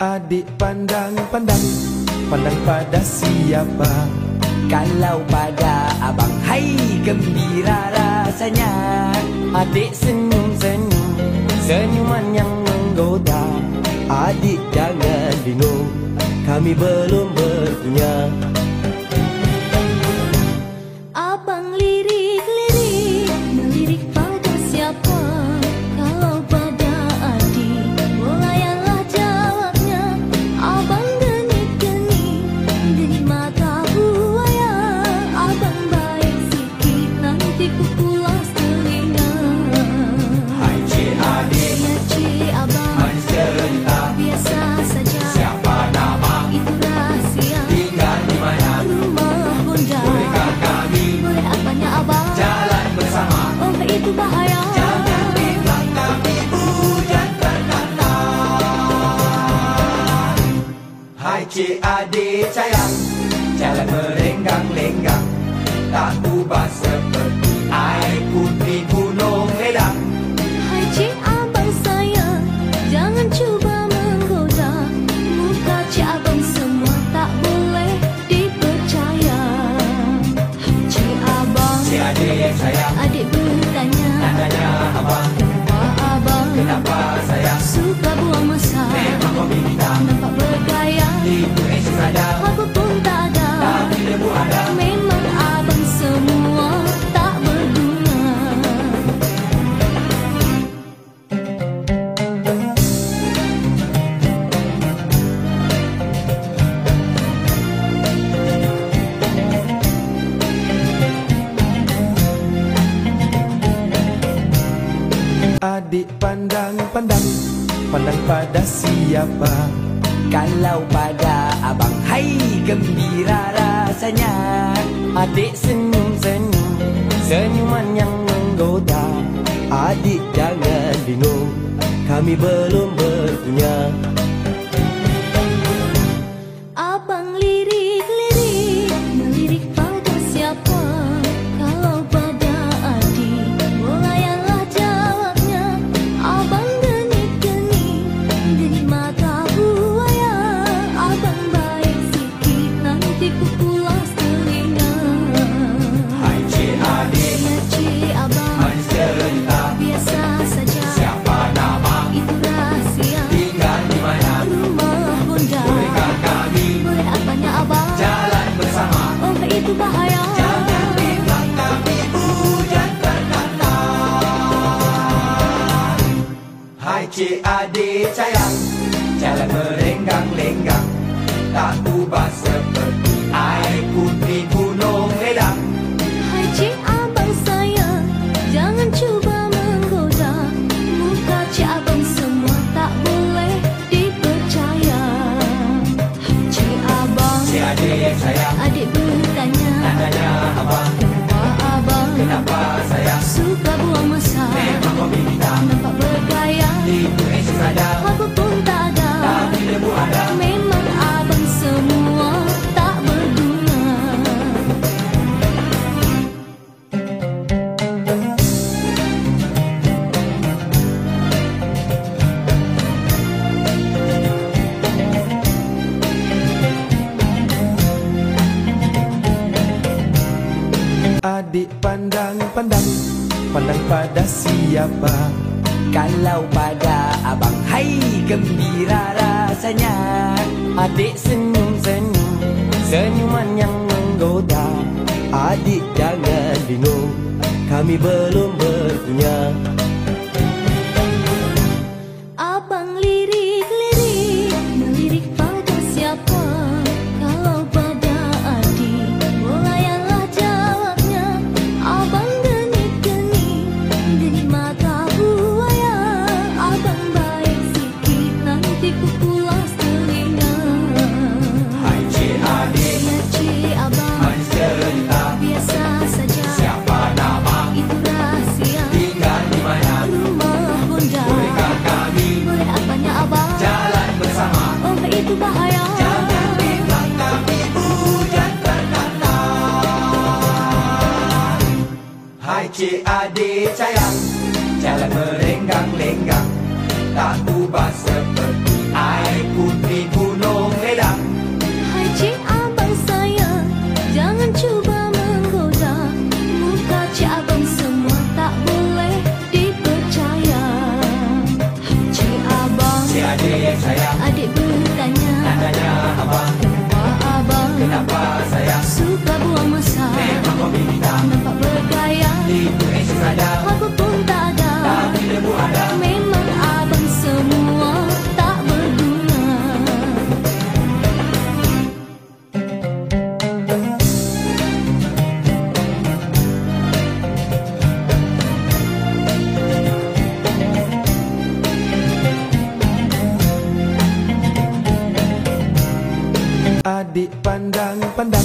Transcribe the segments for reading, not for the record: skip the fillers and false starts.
Adik pandang pada siapa? Kalau pada abang, hai gembira rasanya. Adik senyum-senyum, senyuman yang menggoda. Adik jangan bingung, kami belum berpunya. Abang lirik-lirik, melirik pada siapa? Kalau pada adik, melayanlah jawabnya. Abang denik-denik, denik mata buaya. Abang baik sikit, nanti ku pulas telinga. Hai cik adik, Ya cik abang, manis cerita. biasa saja. Siapa nama? Itu rahasia. Tinggal di mana? Rumah bunda. Bolehkah kami Boleh apanya abang? jalan bersama? Oh itu bahaya. Jangan bilang kami hujan terkata. Hai cik adik sayang, jalan merenggang-lenggang, tak ubah seperti air putih gunung ledang. Hai cik abang sayang, jangan cuba menggoda. Muka cik abang semua tak boleh dipercaya. Hai cik abang, Cik adik yang sayang, adik bertanya, tanya abang, kenapa abang kenapa sayang? suka buang masa? Memang kau bintang, Nampak bergaya, itu esok saja, aku pun tak ada. tapi debu ada. Memang abang semua tak berguna. Adik pandang pada siapa? Kalau pada abang, hai gembira rasanya. Adik senyum-senyum, senyuman yang menggoda. Adik jangan bingung, kami belum berpunya. Abang lirik-lirik, melirik pada siapa? Kalau pada adik, melayanlah jawabnya. Abang denik-denik, denik mata buaya. Abang baik sikit, nanti ku pulas telinga. Hai cik adik, Ya cik abang, manis cerita. biasa saja. Siapa nama? Itu rahasia. Tinggal di mana? Rumah bunda. Bolehkah kami Boleh apanya abang? jalan bersama? Oh itu bahaya. Jangan bilang kami hujan terkata. Hai cik adik sayang, jalan merenggang-lenggang, tak ubah seperti air putih gunung ledang. Hai cik abang sayang, jangan cuba menggoda. Muka cik abang semua tak boleh dipercaya. Hai cik abang, Cik adik yang sayang, adik bertanya, tanya abang, kenapa abang kenapa sayang? suka buang masa? Memang kau bintang, Nampak bergaya, itu esok saja, aku pun tak ada. tapi debu ada. Memang abang semua tak berguna. Adik pandang pada siapa? Kalau pada abang, hai gembira rasanya. Adik senyum-senyum, senyuman yang menggoda. Adik jangan bingung, kami belum berpunya. Abang lirik-lirik, melirik pada siapa? Kalau pada adik, melayanlah jawabnya. Abang denik-denik, denik mata buaya. Abang baik sikit, nanti ku pulas telinga. Hai cik adik, Ya cik abang, manis cerita. biasa saja. Siapa nama? Itu rahasia. Tinggal di mana? Rumah bunda. Bolehkah kami Boleh apanya abang? jalan bersama? Oh itu bahaya. Jangan bilang kami hujan terkata. Hai cik adik sayang, jalan merenggang-lenggang, tak ubah seperti air putih Adik pandang, pandang,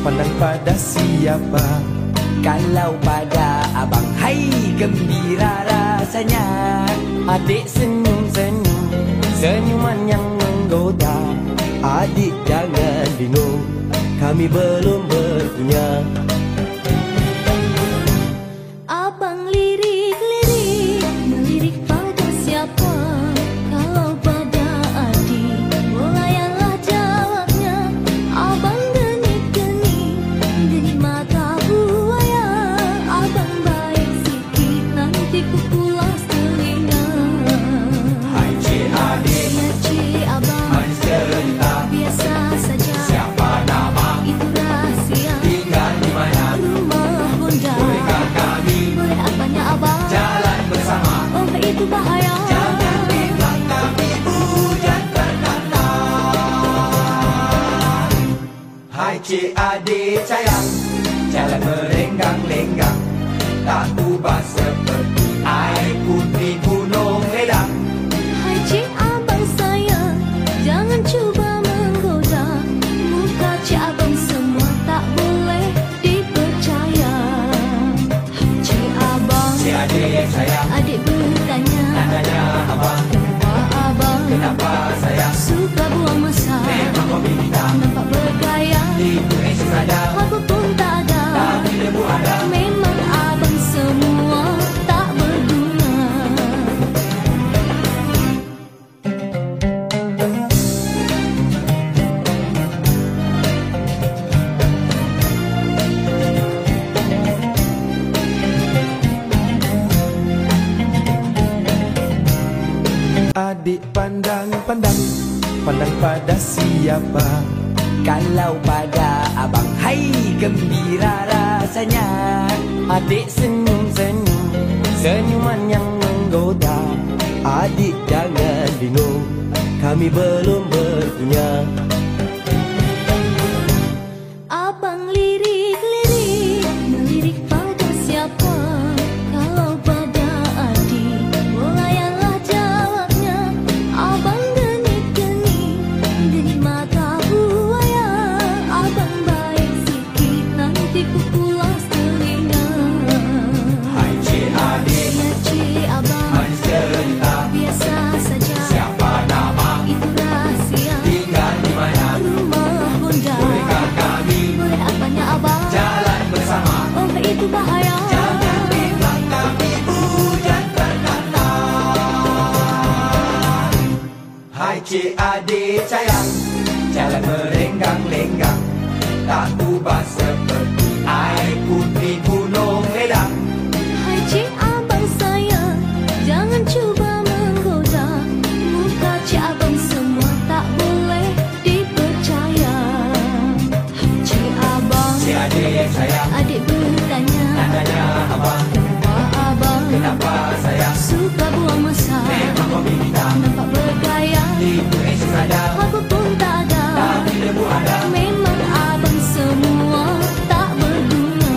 pandang pada siapa? Kalau pada abang, hai gembira rasanya. Adik senyum-senyum, senyuman yang menggoda. Adik jangan bingung, kami belum berpunya. Abang lirik-lirik, melirik pada siapa? Kalau pada adik, bolayanlah jawabnya. Abang genik-genik, genik mata buaya. Abang baik sikit, nanti ku pulas telinga. Hai cik adik, Ya cik abang, manis cerita. biasa saja. Siapa nama, Itu rahsia, tinggal di mana? rumah bunda. Bolehkah kami Boleh apanya abang? jalan bersama? Oh itu bahaya. Jangan bimbang kami hujan berkata. Hai cik adik sayang, jalan merenggang-lenggang, tak ubah seperti air putih gunung ledang. Hai cik abang sayang, jangan cuba menggoda. Muka cik abang semua tak boleh dipercaya. Hai cik abang, Cik adik sayang, adik bertanya, tanya abang, kenapa abang kenapa sayang? suka buang masa? Memang kau bintang, Nampak bergaya, itu esok saja, apa pun tak ada. tapi debu ada. Memang abang semua tak berguna. Adik pandang, pandang, pandang pada siapa? Kalau pada abang, hai gembira rasanya. Adik senyum-senyum, senyuman yang menggoda. Adik jangan bingung, kami belum berpunya. Abang lirik-lirik, melirik pada siapa? Kalau pada adik, bolayanlah jawabnya. Abang genik-genik, genik mata buaya. Abang baik sikit, nanti ku pulas telinga. Hai cik adik, Ya cik abang, manis cerita. biasa saja. Siapa nama, Itu rahsia, tinggal di mana? rumah bunda. Bolehkah kami Boleh apanya abang? jalan bersama? Oh itu bahaya. Jangan bimbang kami hujan berkata. Hai cik adik sayang, jalan merenggang-lenggang, tak ubah seperti air putih gunung ledang. Hai cik abang sayang, jangan cuba menggoda. Muka cik abang semua tak boleh dipercaya. Hai cik abang, Cik adik sayang, adik bertanya, tanya abang, kenapa abang kenapa sayang? suka buang masa? Memang kau bintang, Nampak bergaya, itu esok saja, apa pun tak ada. tapi debu ada. Memang abang semua tak berguna.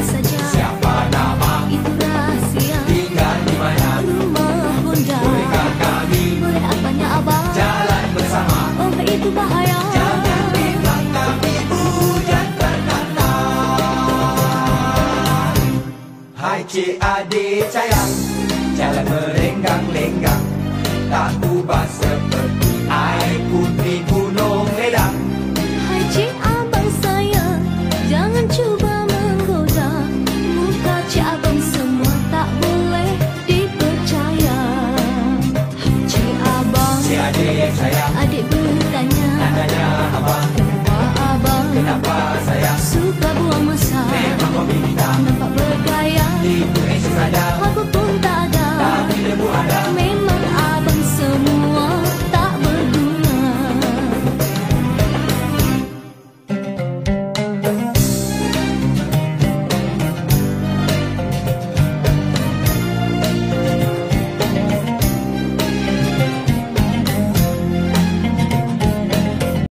Saja, Siapa nama, itu rahsia, tinggal di mana? rumah bunda. Bolehkah kami Boleh apanya abang? jalan bersama? Oh itu bahaya. Jangan bimbang kami hujan berkata. Hai cik adik sayang, jalan merenggang-lenggang, tak ubah seperti